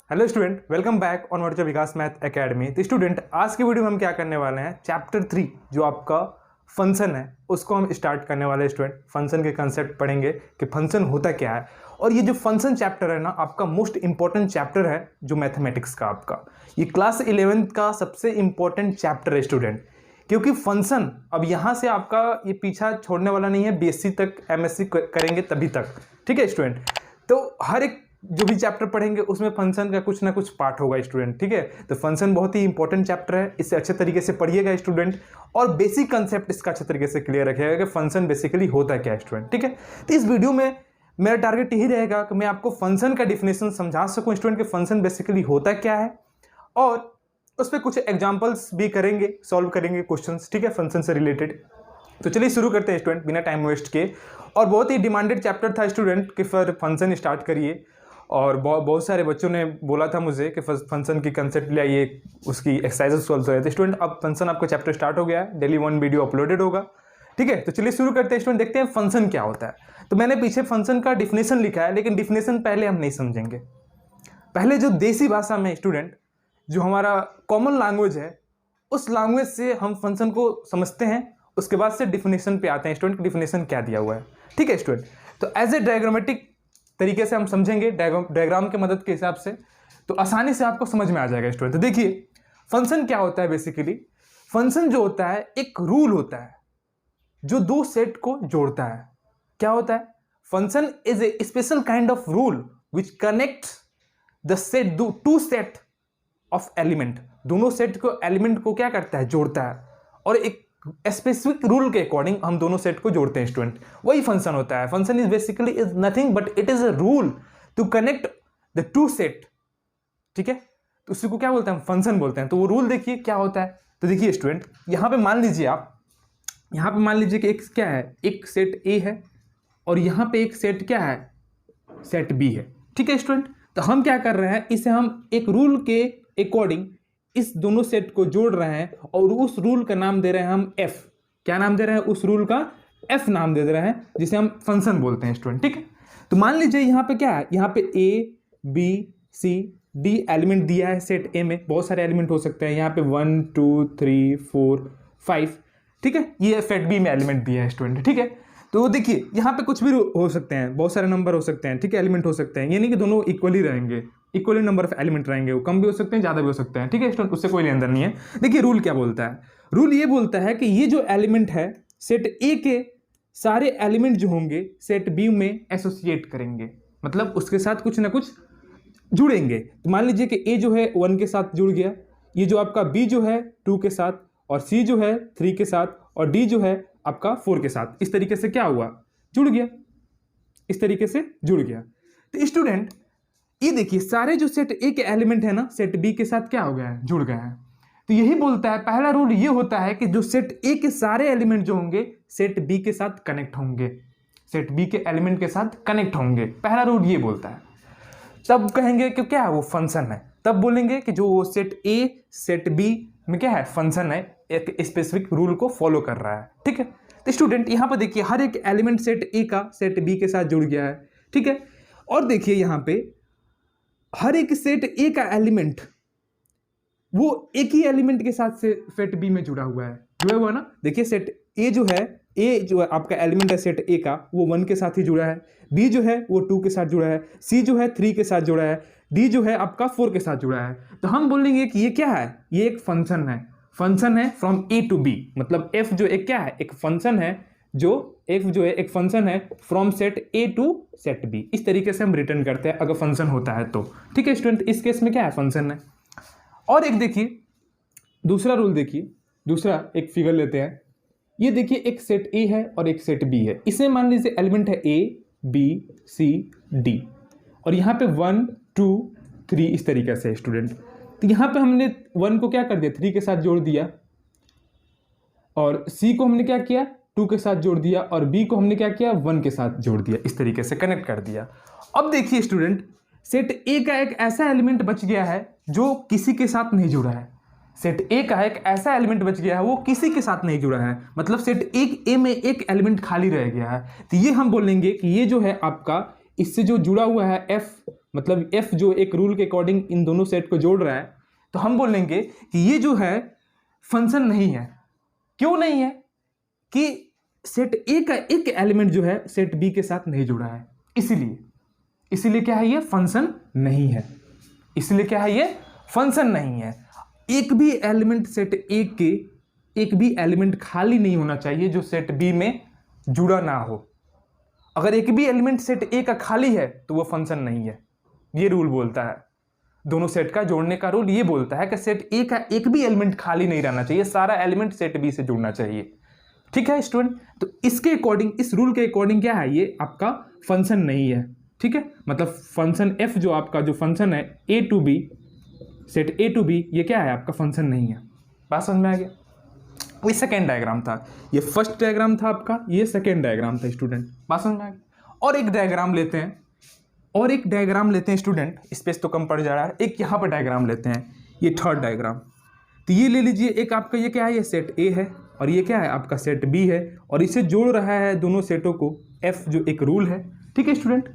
Hello student, welcome back on virtual Vikas math academy. तो student, आज की video में हम क्या करने वाले हैं, चैप्टर 3 जो आपका फंक्शन है उसको हम स्टार्ट करने वाले हैं। स्टूडेंट, फंक्शन के कंसेप्ट पढ़ेंगे कि फंक्शन होता क्या है। और ये जो फंक्शन चैप्टर है ना, आपका मोस्ट इंपॉर्टेंट चैप्टर है जो मैथमेटिक्स का आपका ये क्लास 11th का सबसे इंपॉर्टेंट चैप्टर है स्टूडेंट। क्योंकि फंक्शन अब यहाँ से आपका ये पीछा छोड़ने वाला नहीं है, बीएससी तक एमएससी करेंगे तभी तक। ठीक है स्टूडेंट, तो हर एक जो भी चैप्टर पढ़ेंगे उसमें फंक्शन का कुछ ना कुछ पार्ट होगा स्टूडेंट। ठीक है, तो फंक्शन बहुत ही इंपॉर्टेंट चैप्टर है, इसे अच्छे तरीके से पढ़िएगा स्टूडेंट। और बेसिक कंसेप्ट इसका अच्छे तरीके से क्लियर रखिएगा कि फंक्शन बेसिकली होता क्या है स्टूडेंट। ठीक है, तो इस वीडियो में मेरा टारगेट यही रहेगा कि मैं आपको फंक्शन का डिफिनेशन समझा सकूं स्टूडेंट, कि फंक्शन बेसिकली होता क्या है, और उस पर कुछ एग्जाम्पल्स भी करेंगे, सॉल्व करेंगे क्वेश्चन। ठीक है, फंक्शन से रिलेटेड। तो चलिए शुरू करते हैं स्टूडेंट बिना टाइम वेस्ट के। और बहुत ही डिमांडेड चैप्टर था स्टूडेंट कि फिर फंक्शन स्टार्ट करिए, और बहुत सारे बच्चों ने बोला था मुझे कि फंक्शन की कंसेप्ट ले आइए, उसकी एक्सरसाइजेस सॉल्व हो रहे थे। स्टूडेंट, अब फंक्शन आपका चैप्टर स्टार्ट हो गया है, डेली 1 वीडियो अपलोडेड होगा। ठीक है, तो चलिए शुरू करते हैं स्टूडेंट, देखते हैं फंक्शन क्या होता है। तो मैंने पीछे फंक्शन का डिफिनेशन लिखा है, लेकिन डिफिनेशन पहले हम नहीं समझेंगे। पहले जो देसी भाषा में स्टूडेंट, जो हमारा कॉमन लैंग्वेज है, उस लैंग्वेज से हम फंक्शन को समझते हैं, उसके बाद से डिफिनेशन पे आते हैं स्टूडेंट, डिफिनेशन क्या दिया हुआ है। ठीक है स्टूडेंट, तो एज ए डायग्रामेटिक तरीके से हम समझेंगे, डायग्राम की मदद के हिसाब से, तो आसानी से आपको समझ में आ जाएगा स्टूडेंट। तो देखिए फंक्शन क्या होता है। बेसिकली फंक्शन जो होता है एक रूल होता है जो दो सेट को जोड़ता है। क्या होता है? Function is a special kind of rule which connect the set, to set of element. दोनों सेट को एलिमेंट को क्या करता है? जोड़ता है। और एक स्पेसिफिक रूल के अकॉर्डिंग हम दोनों सेट को जोड़ते हैं स्टूडेंट, वही फंक्शन होता है। Function is basically is nothing but it is a rule to connect the two set. ठीक है, तो उसी को क्या बोलते हैं? फंक्शन बोलते हैं। तो वो रूल देखिए क्या होता है। तो देखिए स्टूडेंट, यहां पे मान लीजिए आप, यहां पे मान लीजिए कि एक क्या है, एक सेट ए है, और यहां पे एक सेट क्या है? सेट बी है। ठीक है स्टूडेंट, तो हम क्या कर रहे हैं, इसे हम एक रूल के अकॉर्डिंग इस दोनों सेट को जोड़ रहे हैं, और उस रूल का नाम दे रहे हैं हम एफ। क्या नाम दे रहे हैं? उस रूल का एफ नाम दे रहे हैं, जिसे हम फंक्शन बोलते हैं स्टूडेंट। ठीक है, तो मान लीजिए यहाँ पे क्या है, यहाँ पे A B C D element दिया है सेट ए में। बहुत सारे एलिमेंट हो सकते हैं, यहाँ पे 1 2 3 4 5। ठीक है, ये सेट बी में एलिमेंट दिया है स्टूडेंट। ठीक है, तो देखिए यहाँ पे कुछ भी हो सकते हैं, बहुत सारे नंबर हो सकते हैं। ठीक है, एलिमेंट हो सकते हैं, ये नहीं कि दोनों इक्वली रहेंगे, इक्वली नंबर ऑफ एलिमेंट रहेंगे, वो कम भी हो सकते हैं, ज़्यादा भी हो सकते हैं। ठीक है स्टूडेंट, उससे कोई लेन देन नहीं है। देखिए रूल क्या बोलता है, रूल ये बोलता है कि ये जो एलिमेंट है सेट ए के सारे एलिमेंट जो होंगे सेट बी में एसोसिएट करेंगे, मतलब उसके साथ कुछ ना कुछ जुड़ेंगे। तो मान लीजिए कि ए जो है 1 के साथ जुड़ गया, ये जो आपका बी जो है 2 के साथ, और सी जो है 3 के साथ, और डी जो है आपका 4 के साथ। इस तरीके से क्या हुआ? जुड़ गया, इस तरीके से जुड़ गया। तो स्टूडेंट ये देखिए सारे जो सेट ए के एलिमेंट है ना, सेट बी के साथ क्या हो गया है? जुड़ गए हैं। तो यही बोलता है, पहला रूल ये होता है कि जो सेट ए के सारे एलिमेंट जो होंगे सेट बी के साथ कनेक्ट होंगे, सेट बी के एलिमेंट के साथ कनेक्ट होंगे। पहला रूल ये बोलता है। तब कहेंगे कि क्या है वो फंक्शन है, तब बोलेंगे कि जो सेट ए सेट बी में क्या है? फंक्शन है, एक स्पेसिफिक रूल को फॉलो कर रहा है। ठीक है, तो स्टूडेंट यहाँ पर देखिए हर एक एलिमेंट सेट ए का सेट बी के साथ जुड़ गया है। ठीक है, और देखिए यहाँ पे हर एक सेट ए का एलिमेंट वो एक ही एलिमेंट के साथ से सेट बी में जुड़ा हुआ है, जुड़ा हुआ ना। देखिए सेट ए जो है, ए जो आपका एलिमेंट है सेट ए का, वो 1 के साथ ही जुड़ा है, बी जो है वो 2 के साथ जुड़ा है, सी जो है 3 के साथ जुड़ा है, डी जो है आपका 4 के साथ जुड़ा है। तो हम बोलेंगे कि ये क्या है? ये एक फंक्शन है। फंक्शन है फ्रॉम ए टू बी, मतलब एफ जो एक क्या है? एक फंक्शन है, जो एफ जो है एक फंक्शन है from set A to set B. इस तरीके से हम रिटर्न करते हैं अगर फंक्शन होता है तो। ठीक है स्टूडेंट, इस केस में क्या है? फंक्शन है। और एक देखिए दूसरा रूल, देखिए दूसरा एक फिगर लेते हैं। ये देखिए एक सेट ए है और एक सेट बी है, इसमें मान लीजिए एलिमेंट है ए बी सी डी, और यहाँ पे 1 2 3 इस तरीके से स्टूडेंट। तो यहाँ पे हमने 1 को क्या कर दिया? 3 के साथ जोड़ दिया, और सी को हमने क्या किया? 2 के साथ जोड़ दिया, और बी को हमने क्या किया? 1 के साथ जोड़ दिया, इस तरीके से कनेक्ट कर दिया। अब देखिए स्टूडेंट, सेट ए का एक ऐसा एलिमेंट बच गया है जो किसी के साथ नहीं जुड़ा है। सेट ए का एक ऐसा एलिमेंट बच गया है वो किसी के साथ नहीं जुड़ा है, मतलब सेट ए में एक एलिमेंट खाली रह गया है। तो ये हम बोलेंगे कि ये जो है आपका इससे जो जुड़ा हुआ है एफ, मतलब एफ जो एक रूल के अकॉर्डिंग इन दोनों सेट को जोड़ रहा है, तो हम बोलेंगे कि ये जो है फंक्शन नहीं है। क्यों नहीं है? कि सेट ए का एक एलिमेंट जो है सेट बी के साथ नहीं जुड़ा है, इसीलिए क्या है, ये फंक्शन नहीं है। इसलिए क्या है, ये फंक्शन नहीं है। एक भी एलिमेंट सेट ए के एक भी एलिमेंट खाली नहीं होना चाहिए जो सेट बी में जुड़ा ना हो। अगर एक भी एलिमेंट सेट ए का खाली है तो वो फंक्शन नहीं है। ये रूल बोलता है, दोनों सेट का जोड़ने का रूल ये बोलता है कि सेट ए का एक भी एलिमेंट खाली नहीं रहना चाहिए, सारा एलिमेंट सेट बी से जुड़ना चाहिए। ठीक है स्टूडेंट, तो इसके अकॉर्डिंग, इस रूल के अकॉर्डिंग क्या है, ये आपका फंक्शन नहीं है। ठीक है, मतलब फंक्शन एफ जो आपका जो फंक्शन है A to B, set A to B, ये क्या है, आपका फंक्शन नहीं है। बात समझ में आ गया? ये सेकेंड डायग्राम था, ये फर्स्ट डायग्राम था आपका, ये सेकेंड डायग्राम था स्टूडेंट। बात समझ में आ गया? और एक डायग्राम लेते हैं, स्टूडेंट, स्पेस तो कम पड़ जा रहा है। एक यहाँ पर डायग्राम लेते हैं, ये थर्ड डायग्राम। तो ये ले लीजिए, एक आपका ये क्या है, ये सेट ए है और ये क्या है आपका सेट बी है, और इसे जोड़ रहा है दोनों सेटों को एफ जो एक रूल है। ठीक है स्टूडेंट,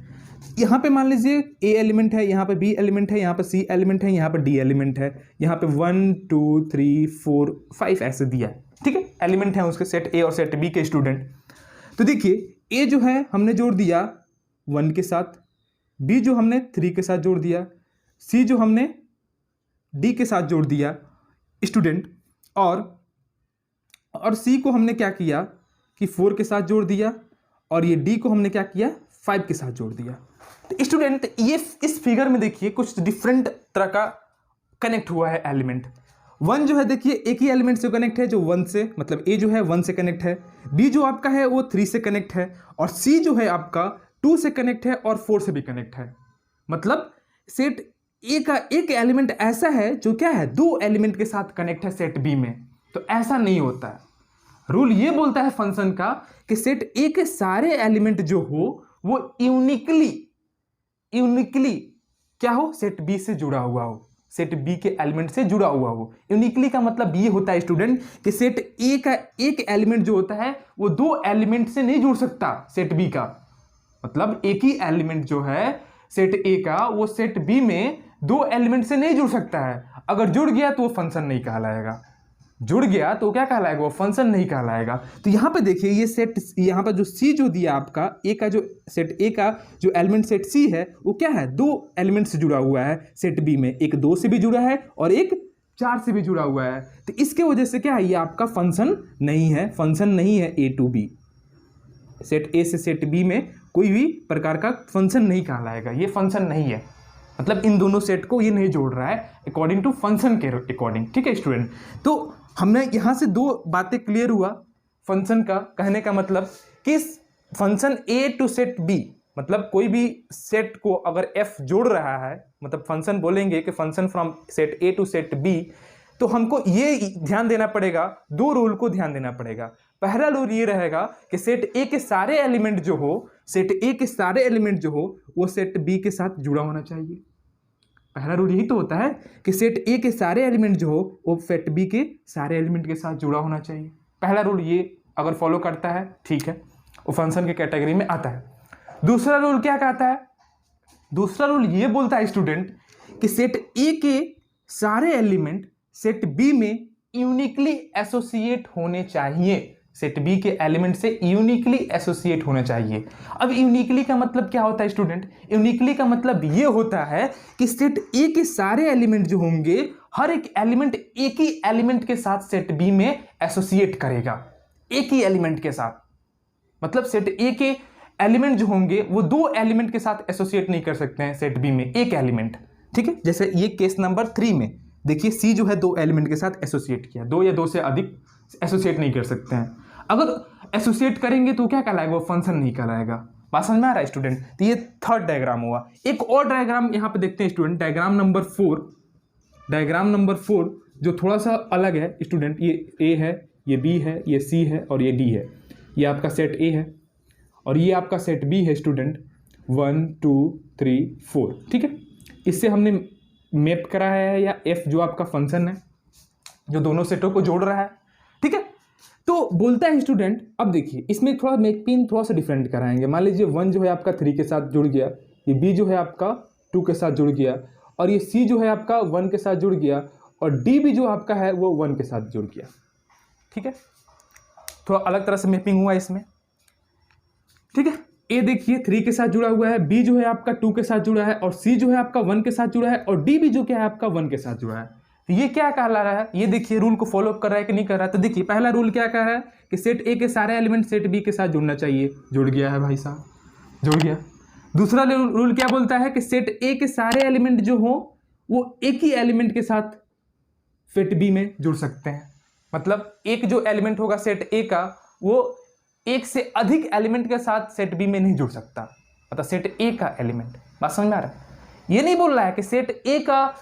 यहाँ पे मान लीजिए ए एलिमेंट है, यहाँ पे बी एलिमेंट है, यहाँ पे सी एलिमेंट है, यहाँ पे डी एलिमेंट है, यहाँ पे 1 2 3 4 5 ऐसे दिया है। ठीक है, एलिमेंट है उसके सेट ए और सेट बी के स्टूडेंट। तो देखिए ए जो है हमने जोड़ दिया 1 के साथ, बी जो हमने 3 के साथ जोड़ दिया, सी जो हमने डी के साथ जोड़ दिया स्टूडेंट, और सी को हमने क्या किया कि 4 के साथ जोड़ दिया, और ये डी को हमने क्या किया 5 के साथ जोड़ दिया। तो स्टूडेंट ये इस फिगर में देखिए कुछ डिफरेंट तरह का कनेक्ट हुआ है एलिमेंट। 1 जो है देखिए एक ही एलिमेंट से कनेक्ट है जो 1 से, मतलब ए जो है 1 से कनेक्ट है, बी जो आपका है वो 3 से कनेक्ट है, और सी जो है आपका 2 से कनेक्ट है और 4 से भी कनेक्ट है। मतलब सेट ए का एक एलिमेंट ऐसा है जो क्या है 2 एलिमेंट के साथ कनेक्ट है सेट बी में। तो ऐसा नहीं होता है। रूल ये बोलता है फंक्शन का कि सेट ए के सारे एलिमेंट जो हो वो यूनिकली क्या हो, सेट बी से जुड़ा हुआ हो, सेट बी के एलिमेंट से जुड़ा हुआ हो। यूनिकली का मतलब ये होता है स्टूडेंट कि सेट ए का एक एलिमेंट जो होता है वो 2 एलिमेंट से नहीं जुड़ सकता सेट बी का। मतलब एक ही एलिमेंट जो है सेट ए का वो सेट बी में 2 एलिमेंट से नहीं जुड़ सकता है। अगर जुड़ गया तो वो फंक्शन नहीं कहलाएगा, जुड़ गया तो क्या कहलाएगा, वो फंक्शन नहीं कहलाएगा। तो यहाँ पे देखिए ये सेट, यहाँ पर जो सी जो दिया आपका ए का, जो सेट ए का जो एलिमेंट सेट सी है वो क्या है 2 एलिमेंट से जुड़ा हुआ है सेट बी में, एक 2 से भी जुड़ा है और एक 4 से भी जुड़ा हुआ है। तो इसके वजह से क्या है, ये आपका फंक्शन नहीं है ए टू बी। सेट ए से सेट बी में कोई भी प्रकार का फंक्शन नहीं कहलाएगा, ये फंक्शन नहीं है। मतलब इन दोनों सेट को ये नहीं जोड़ रहा है अकॉर्डिंग टू फंक्शन के अकॉर्डिंग। ठीक है स्टूडेंट, तो हमने यहाँ से 2 बातें क्लियर हुआ फंक्शन का। कहने का मतलब कि function A to set B, मतलब कोई भी सेट को अगर एफ जोड़ रहा है, मतलब फंक्शन बोलेंगे कि function from set A to set B, तो हमको ये ध्यान देना पड़ेगा, 2 रूल को ध्यान देना पड़ेगा। पहला रूल ये रहेगा कि सेट ए के सारे एलिमेंट जो हो, वो सेट बी के साथ जुड़ा होना चाहिए। पहला रूल यही तो होता है कि सेट ए के सारे एलिमेंट जो हो वो सेट बी के सारे एलिमेंट के साथ जुड़ा होना चाहिए। पहला रूल ये अगर फॉलो करता है ठीक है, वो फंक्शन के कैटेगरी में आता है। दूसरा रूल क्या कहता है, दूसरा रूल ये बोलता है स्टूडेंट कि सेट ए के सारे एलिमेंट सेट बी में यूनिकली एसोसिएट होने चाहिए, सेट बी के एलिमेंट से यूनिकली एसोसिएट होना चाहिए। अब यूनिकली का मतलब क्या होता है स्टूडेंट, यूनिकली का मतलब ये होता है कि सेट ए के सारे एलिमेंट जो होंगे, हर एक एलिमेंट एक ही एलिमेंट के साथ सेट बी में एसोसिएट करेगा, एक ही एलिमेंट के साथ। मतलब सेट ए के एलिमेंट जो होंगे वो 2 एलिमेंट के साथ एसोसिएट नहीं कर सकते हैं सेट बी में, एक एलिमेंट। ठीक है, जैसे ये केस नंबर 3 में देखिए सी जो है 2 एलिमेंट के साथ एसोसिएट किया, 2 या 2 से अधिक एसोसिएट नहीं कर सकते हैं। अगर एसोसिएट करेंगे तो क्या कहलाएगा, वो फंक्शन नहीं कहलाएगा। बात समझ में आ रहा है स्टूडेंट? तो ये थर्ड डायग्राम हुआ। एक और डायग्राम यहाँ पे देखते हैं स्टूडेंट, डायग्राम नंबर 4 जो थोड़ा सा अलग है स्टूडेंट। ये ए है, ये बी है, ये सी है और ये डी है। ये आपका सेट ए है और ये आपका सेट बी है स्टूडेंट, 1 2 3 4। ठीक है, इससे हमने मैप कराया है, या एफ जो आपका फंक्शन है जो दोनों सेटों को जोड़ रहा है। ठीक है, तो बोलता है स्टूडेंट, अब देखिए इसमें थोड़ा मेकपिन थोड़ा सा डिफरेंट कराएंगे। मान लीजिए 1 जो है आपका 3 के साथ जुड़ गया, ये बी जो है आपका 2 के साथ जुड़ गया, और ये C जो है आपका 1 के साथ जुड़ गया, और D भी जो आपका है वो 1 के साथ जुड़ गया। ठीक है, थोड़ा अलग तरह से मैपिंग हुआ इसमें। ठीक है, A देखिए 3 के साथ जुड़ा हुआ है, B जो है आपका 2 के साथ जुड़ा है, और C जो है आपका 1 के साथ जुड़ा है, और D भी जो क्या है आपका 1 के साथ जुड़ा है। तो ये क्या कहला रहा है, ये देखिए रूल को फॉलो कर रहा है कि नहीं कर रहा है। तो देखिए पहला रूल क्या कह रहा है कि सेट A के सारे एलिमेंट सेट B के साथ जुड़ना चाहिए, जुड़ गया है भाई साहब, जुड़ गया। दूसरा रूल क्या बोलता है कि सेट A के सारे एलिमेंट जो हो वो एक ही एलिमेंट के साथ सेट B में जुड़ सकते हैं। मतलब एक जो एलिमेंट होगा सेट A का वो एक से अधिक एलिमेंट के साथ सेट B में नहीं जुड़ सकता। मतलब सेट A का एलिमेंट, बात समझ में आ रहा है। ये नहीं बोल रहा है कि सेट A का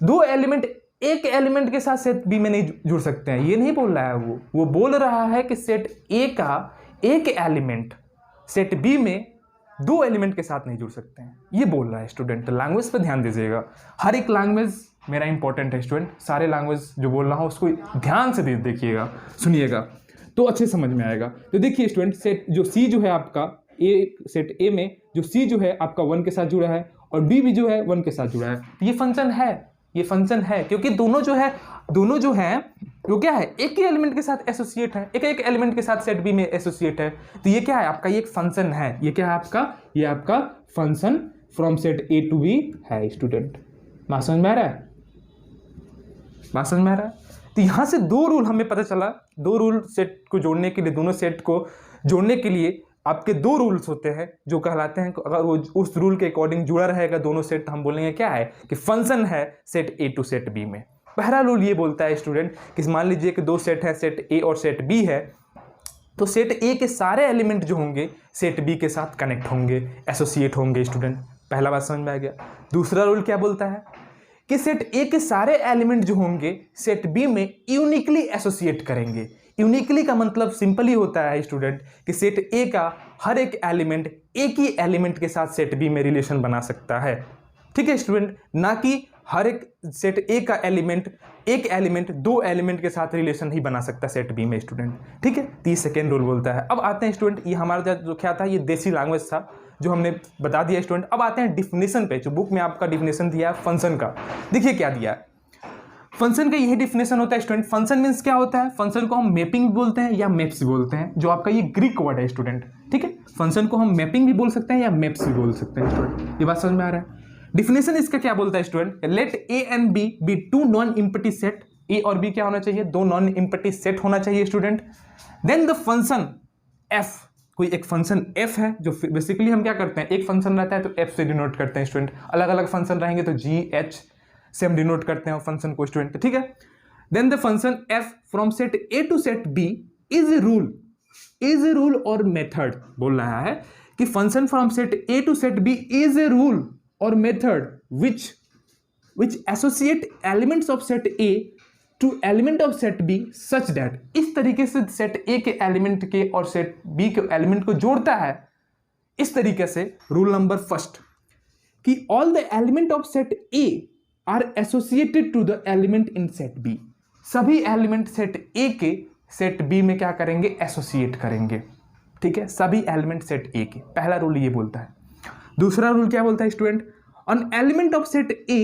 2 एलिमेंट एक एलिमेंट के साथ सेट B में नहीं जुड़ सकते हैं, ये नहीं बोल रहा है। वो बोल रहा है कि सेट A का एक एलिमेंट सेट B में 2 एलिमेंट के साथ नहीं जुड़ सकते हैं, ये बोल रहा है स्टूडेंट। लैंग्वेज पे ध्यान दीजिएगा, हर एक लैंग्वेज मेरा इंपॉर्टेंट है स्टूडेंट। सारे लैंग्वेज जो बोल रहा हूँ उसको ध्यान से देखिएगा, सुनिएगा तो अच्छे समझ में आएगा। तो देखिए स्टूडेंट, सेट जो C जो है आपका सेट A में जो C जो है आपका 1 के साथ जुड़ा है, और B भी जो है 1 के साथ जुड़ा है। तो ये फंक्शन है, क्योंकि दोनों जो है वो क्या है, एक ही एलिमेंट के साथ एसोसिएट है, एक एलिमेंट के साथ सेट B में एसोसिएट है। तो ये क्या है आपका, ये एक फंक्शन है। ये क्या है आपका, ये आपका function from set A to B है स्टूडेंट। बात समझ में आ रहा है। तो यहाँ से 2 रूल हमें पता चला, 2 रूल सेट को जोड़ने के लिए, दोनों सेट को जोड़ने के लिए आपके 2 रूल्स होते हैं जो कहलाते हैं, अगर वो उस रूल के अकॉर्डिंग जुड़ा रहेगा दोनों सेट, तो हम बोलेंगे क्या है कि फंक्शन है set A to set B में। पहला रूल ये बोलता है स्टूडेंट कि मान लीजिए कि 2 सेट है, सेट A और सेट B है, तो सेट A के सारे एलिमेंट जो होंगे सेट B के साथ कनेक्ट होंगे, एसोसिएट होंगे स्टूडेंट। पहला बात समझ में आ गया। दूसरा रूल क्या बोलता है कि सेट A के सारे एलिमेंट जो होंगे सेट B में यूनिकली एसोसिएट करेंगे। यूनिकली का मतलब सिंपली होता है स्टूडेंट कि सेट A का हर एक एलिमेंट एक ही एलिमेंट के साथ सेट B में रिलेशन बना सकता है। ठीक है स्टूडेंट, ना कि हर एक सेट A का एक एलिमेंट 2 एलिमेंट के साथ रिलेशन ही बना सकता सेट B में स्टूडेंट। ठीक है, 30 सेकेंड रूल बोलता है। अब आते हैं स्टूडेंट, ये हमारा जो क्या था, ये देसी लैंग्वेज था जो हमने बता दिया स्टूडेंट। अब आते हैं डिफिनेशन पे, जो बुक में आपका डिफिनेशन दिया है फंक्शन का। देखिए क्या दिया है, फंक्शन का यही डिफिनेशन होता है स्टूडेंट। फंक्शन मींस क्या होता है, फंक्शन को हम मैपिंग बोलते हैं या मैप्स बोलते हैं, जो आपका ये ग्रीक वर्ड है स्टूडेंट। ठीक है, फंक्शन को हम मैपिंग भी बोल सकते हैं या मैप्स भी बोल सकते हैं स्टूडेंट। ये बात समझ में आ रहा है। डिफिनेशन इसका क्या बोलता है student, let A and B be 2 non empty set. A और B क्या होना चाहिए, 2 नॉन एम्प्टी सेट होना चाहिए student. Then the function f, कोई एक फंक्शन f है, जो बेसिकली हम क्या करते हैं, एक फंक्शन रहता है तो f से डिनोट करते हैं स्टूडेंट। अलग अलग फंक्शन रहेंगे तो g h से हम डिनोट करते हैं फंक्शन को स्टूडेंट। ठीक है, then the function f from set A to set B is a rule और मेथड। बोल रहा है कि function from set A to set B is a rule और method which associate elements of set A to element of set B such that, इस तरीके से set A के एलिमेंट के और सेट B के एलिमेंट को जोड़ता है। इस तरीके से रूल नंबर फर्स्ट कि all the element of set A are associated to the element in set B। सभी एलिमेंट सेट A के सेट B में क्या करेंगे, एसोसिएट करेंगे। ठीक है, सभी एलिमेंट सेट A के, पहला रूल ये बोलता है। दूसरा रूल क्या बोलता है student, an element of set A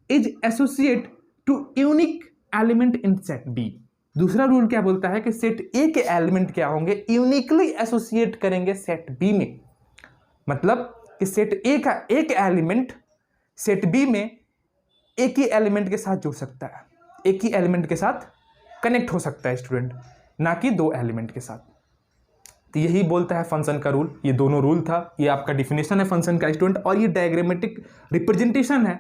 is associate to unique element in set B। दूसरा रूल क्या बोलता है कि सेट A के एलिमेंट क्या होंगे, यूनिकली एसोसिएट करेंगे सेट B में। मतलब कि सेट A का एक एलिमेंट सेट B में एक ही एलिमेंट के साथ जुड़ सकता है, एक ही एलिमेंट के साथ कनेक्ट हो सकता है स्टूडेंट, ना कि 2 एलिमेंट के साथ। तो यही बोलता है फंक्शन का रूल। ये दोनों रूल था, ये आपका डिफिनेशन है फंक्शन का स्टूडेंट, और ये डायग्रामेटिक रिप्रेजेंटेशन है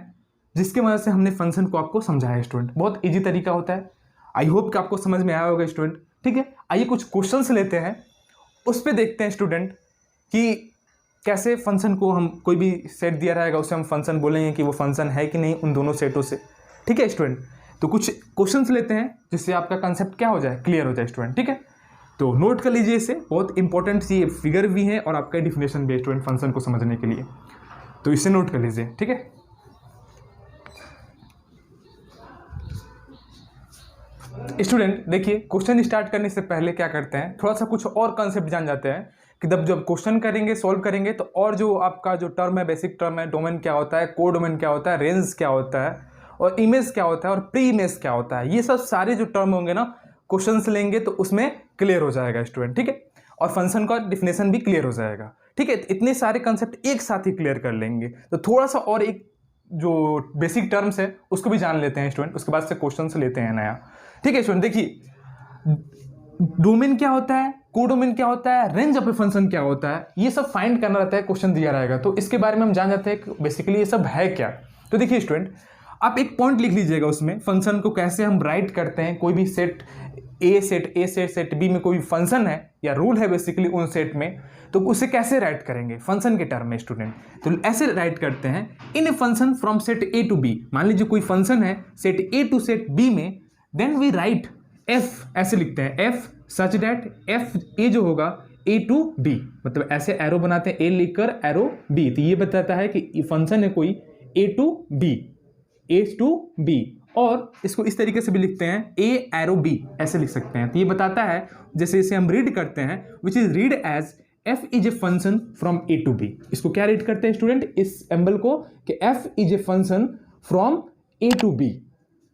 जिसके वजह से हमने फंक्शन को आपको समझाया स्टूडेंट। बहुत इजी तरीका होता है, आई होप कि आपको समझ में आया होगा स्टूडेंट। ठीक है, आइए कुछ क्वेश्चंस लेते हैं, उस पर देखते हैं स्टूडेंट कि कैसे फंक्शन को हम, कोई भी सेट दिया रहेगा उसे हम फंक्शन बोलेंगे कि वो फंक्शन है कि नहीं उन दोनों सेटों से। ठीक है स्टूडेंट, तो कुछ क्वेश्चंस लेते हैं जिससे आपका कंसेप्ट क्या हो जाए, क्लियर हो जाए स्टूडेंट। ठीक है, तो नोट कर लीजिए इसे, बहुत इंपॉर्टेंट सी फिगर भी है और आपका डिफिनेशन भी है स्टूडेंट फंक्शन को समझने के लिए, तो इसे नोट कर लीजिए। ठीक है, स्टूडेंट देखिए क्वेश्चन स्टार्ट करने से पहले क्या करते हैं, थोड़ा सा कुछ और कॉन्सेप्ट जान जाते हैं कि जब क्वेश्चन करेंगे, सॉल्व करेंगे, तो और जो आपका जो टर्म है, बेसिक टर्म है, डोमेन क्या होता है, कोडोमेन क्या होता है, रेंज क्या होता है, और इमेज क्या होता है, और प्री इमेज क्या होता है, ये सब सारे जो टर्म होंगे ना, क्वेश्चंस लेंगे तो उसमें क्लियर हो जाएगा स्टूडेंट, ठीक है। और फंक्शन का डिफिनेशन भी क्लियर हो जाएगा, ठीक है। इतने सारे कंसेप्ट एक साथ ही क्लियर कर लेंगे। तो थोड़ा सा और एक जो बेसिक टर्म्स है उसको भी जान लेते हैं स्टूडेंट, उसके बाद से क्वेश्चन से लेते हैं नया, ठीक है स्टूडेंट। देखिए, डोमेन क्या होता है, कोडोमेन क्या होता है, रेंज ऑफ ए फंक्शन क्या होता है, ये सब फाइंड करना रहता है, क्वेश्चन दिया रहेगा तो इसके बारे में हम जान जाते हैं बेसिकली ये सब है क्या। तो देखिए स्टूडेंट, आप एक पॉइंट लिख लीजिएगा उसमें, फंक्शन को कैसे हम राइट करते हैं। कोई भी सेट ए सेट बी में कोई फंक्शन है या रूल है बेसिकली उन सेट में, तो उसे कैसे राइट करेंगे फंक्शन के टर्म में स्टूडेंट। तो ऐसे राइट करते हैं, in a function from set A to B. मान लीजिए कोई फंक्शन है set A to set B में, देन वी राइट एफ, ऐसे लिखते हैं F such that F A जो होगा ए टू बी, मतलब ऐसे एरो बनाते हैं, ए लिखकर एरो बी, तो ये बताता है कि फंक्शन है कोई ए टू बी, और इसको इस तरीके से भी लिखते हैं ए एरो बी, ऐसे लिख सकते हैं। तो ये बताता है, जैसे इसे हम रीड करते हैं, which is read as F is a function from A to B. इसको क्या रीड करते हैं स्टूडेंट, इस सिंबल को, कि F is a function from A to B,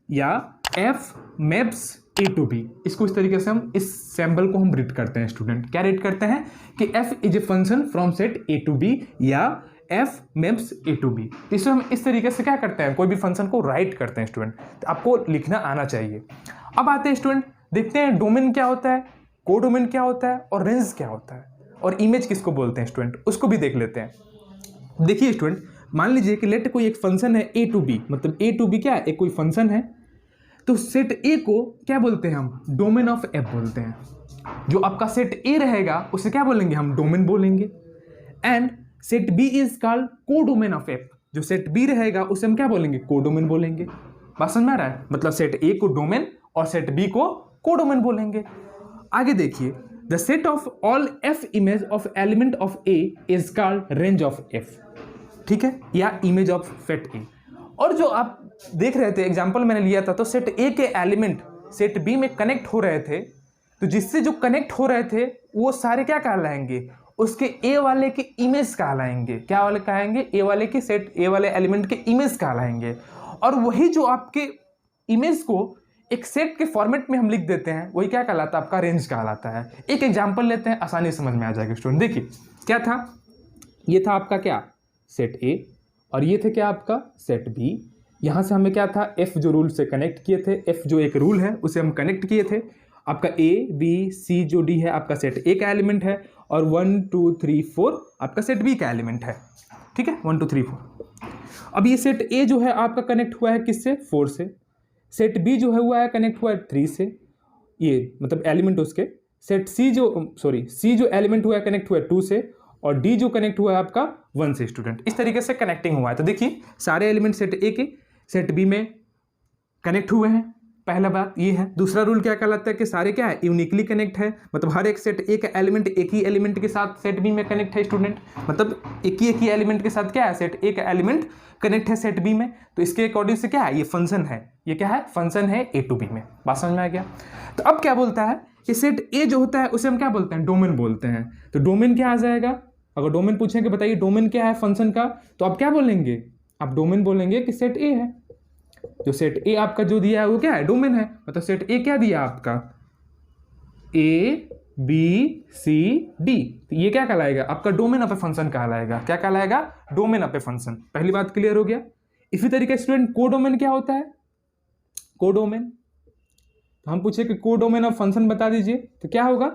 या F maps A to B. इसको इस तरीके से हम इस सिंबल को हम रीड करते हैं स्टूडेंट। क्या रीड करते हैं कि F is a function from set A to B, या F maps A to B. इससे हम इस तरीके से क्या करते हैं, कोई भी फंक्शन को राइट करते हैं स्टूडेंट। तो आपको लिखना आना चाहिए। अब आते हैं स्टूडेंट, देखते हैं डोमेन क्या होता है, कोडोमेन क्या होता है, और रेंज क्या होता है, और इमेज किसको बोलते हैं स्टूडेंट, उसको भी देख लेते हैं। देखिए स्टूडेंट, मान लीजिए कि लेट कोई एक फंक्शन है ए टू बी, मतलब ए टू बी क्या है, एक कोई फंक्शन है, तो सेट ए को क्या बोलते हैं हम, डोमेन ऑफ एफ बोलते हैं। जो आपका सेट ए रहेगा उसे क्या बोलेंगे हम, डोमेन बोलेंगे। And set B is called codomain of F. जो सेट बी रहेगा उसे हम क्या बोलेंगे, कोडोमेन बोलेंगे। बात समझ में आ रहा है, मतलब सेट ए को डोमेन और सेट बी को कोडोमेन बोलेंगे। आगे देखिए, the set of all F image of element of A is called range of F, ठीक है, या इमेज ऑफ सेट ए। और जो आप देख रहे थे एग्जांपल मैंने लिया था, तो सेट ए के एलिमेंट सेट बी में कनेक्ट हो रहे थे, तो जिससे जो कनेक्ट हो रहे थे वो सारे क्या कहलाएंगे, उसके ए वाले के इमेज कहलाएंगे। क्या वाले कहेंगे, ए वाले के सेट ए वाले एलिमेंट के इमेज कहलाएंगे। और वही जो आपके इमेज को एक सेट के फॉर्मेट में हम लिख देते हैं, वही क्या कहलाता है, आपका रेंज कहलाता है। एक एग्जाम्पल लेते हैं, आसानी से समझ में आ जाएगा स्टूडेंट। देखिए क्या था, ये था आपका क्या, सेट ए, और ये थे क्या आपका सेट बी। यहाँ से हमें क्या था, एफ जो रूल से कनेक्ट किए थे, एफ जो एक रूल है उसे हम कनेक्ट किए थे। आपका ए बी सी जो डी है आपका सेट ए का एलिमेंट है, और 1 2 3 4 आपका सेट बी का एलिमेंट है, ठीक है, 1 2 3 4। अब ये सेट ए जो है आपका कनेक्ट हुआ है किससे, 4 से। सेट बी जो है हुआ है कनेक्ट हुआ है 3 से, ये मतलब एलिमेंट उसके। सेट सी जो एलिमेंट हुआ है कनेक्ट हुआ है 2 से, और डी जो कनेक्ट हुआ है आपका 1 से स्टूडेंट। इस तरीके से कनेक्टिंग हुआ है। तो देखिए सारे एलिमेंट सेट ए के सेट बी में कनेक्ट हुए हैं, पहला बात ये है। दूसरा रूल क्या कहलाता है कि सारे क्या है, यूनिकली कनेक्ट है, मतलब हर एक सेट ए का एलिमेंट एक ही एलिमेंट के साथ सेट बी में कनेक्ट है स्टूडेंट, मतलब एक ही एलिमेंट के साथ क्या है, सेट ए का एलिमेंट कनेक्ट है सेट बी में। तो इसके अकॉर्डिंग से क्या है, ये फंक्शन है, ये क्या है, फंक्शन है ए टू बी में। बात समझ में आ गया। तो अब क्या बोलता है कि सेट ए जो होता है उसे हम क्या बोलते हैं, डोमेन बोलते हैं। तो डोमेन क्या आ जाएगा, अगर डोमेन पूछेंगे बताइए डोमेन क्या है फंक्शन का, तो आप क्या बोलेंगे, आप डोमेन बोलेंगे कि सेट ए है। जो सेट ए आपका जो दिया है वो क्या है, डोमेन है। मतलब सेट ए क्या दिया आपका, ए बी सी डी, तो ये क्या कहलाएगा, आपका डोमेन ऑफ ए फंक्शन कहलाएगा। क्या कहलाएगा, डोमेन ऑफ ए फंक्शन। पहली बात क्लियर हो गया। इसी तरीके स्टूडेंट कोडोमेन क्या होता है, कोडोमेन, तो हम पूछे कि कोडोमेन ऑफ फंक्शन बता दीजिए, तो क्या होगा,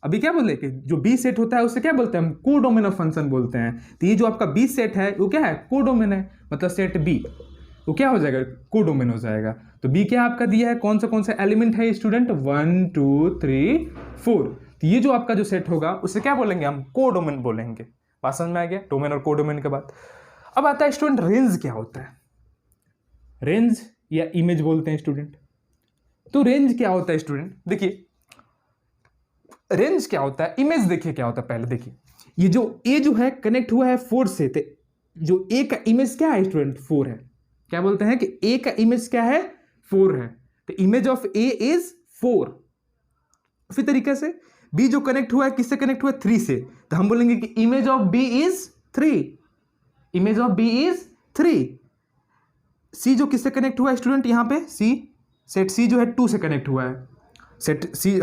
अभी क्या बोले कि जो बी सेट होता है उसे क्या बोलते हैं हम, कोडोमेन ऑफ फंक्शन बोलते हैं। तो ये जो आपका बी सेट है वो क्या है, कोडोमेन है, मतलब सेट बी वो क्या हो जाएगा, कोडोमेन हो जाएगा। तो बी क्या आपका दिया है, कौन सा एलिमेंट है स्टूडेंट, 1 2 3 4। तो ये जो आपका जो सेट होगा उसे क्या बोलेंगे हम, कोडोमेन बोलेंगे। बात समझ में आ गया, डोमेन और कोडोमेन के बाद। अब आता है स्टूडेंट रेंज क्या होता है, रेंज या इमेज बोलते हैं स्टूडेंट। तो रेंज क्या होता है स्टूडेंट, देखिए रेंज क्या होता है, इमेज देखिए क्या होता है। पहले देखिए ये जो ए जो है कनेक्ट हुआ है 4 से, तो जो ए का इमेज क्या है स्टूडेंट, 4 है। क्या बोलते हैं कि ए का इमेज क्या है, 4 है। तो इमेज ऑफ ए इज 4। उसी तरीके से बी जो कनेक्ट हुआ है किससे कनेक्ट हुआ है, 3 से, तो हम बोलेंगे कि image of B is 3, image of B is 3। C जो किससे कनेक्ट हुआ है स्टूडेंट, यहाँ पे सी, सेट सी जो है 2 से कनेक्ट हुआ है, सेट सी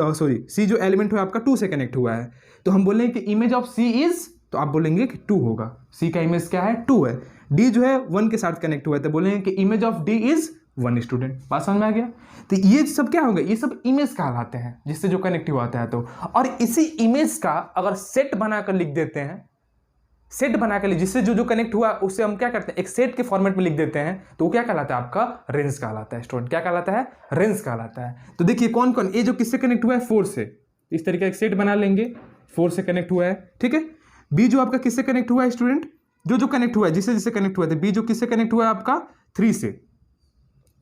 सी जो एलिमेंट हुआ आपका 2 से कनेक्ट हुआ है, तो हम बोलेंगे कि इमेज ऑफ सी इज, तो आप बोलेंगे कि 2 होगा, सी का इमेज क्या है 2 है। डी जो है 1 के साथ कनेक्ट हुआ है, तो बोलेंगे कि image of D is 1 student. बात समझ में आ गया। तो ये सब क्या होगा, ये सब इमेज कहलाते हैं जिससे जो कनेक्ट हुआ आता है। तो और इसी इमेज का अगर सेट बनाकर लिख देते हैं, सेट बनाकर जिससे जो कनेक्ट हुआ उससे हम क्या करते हैं, एक सेट के फॉर्मेट में लिख देते हैं, तो वो क्या कहलाता है, आपका रेंज कहलाता है स्टूडेंट। क्या कहलाता है, रेंज कहलाता है। तो देखिए कौन कौन, ये जो किससे कनेक्ट हुआ है 4 से, इस तरीके का एक सेट बना लेंगे, 4 से कनेक्ट हुआ है, ठीक है। बी जो आपका किससे कनेक्ट हुआ है स्टूडेंट, जो कनेक्ट हुआ है जिससे जिससे कनेक्ट हुआ है, बी जो किससे कनेक्ट हुआ है आपका 3 से,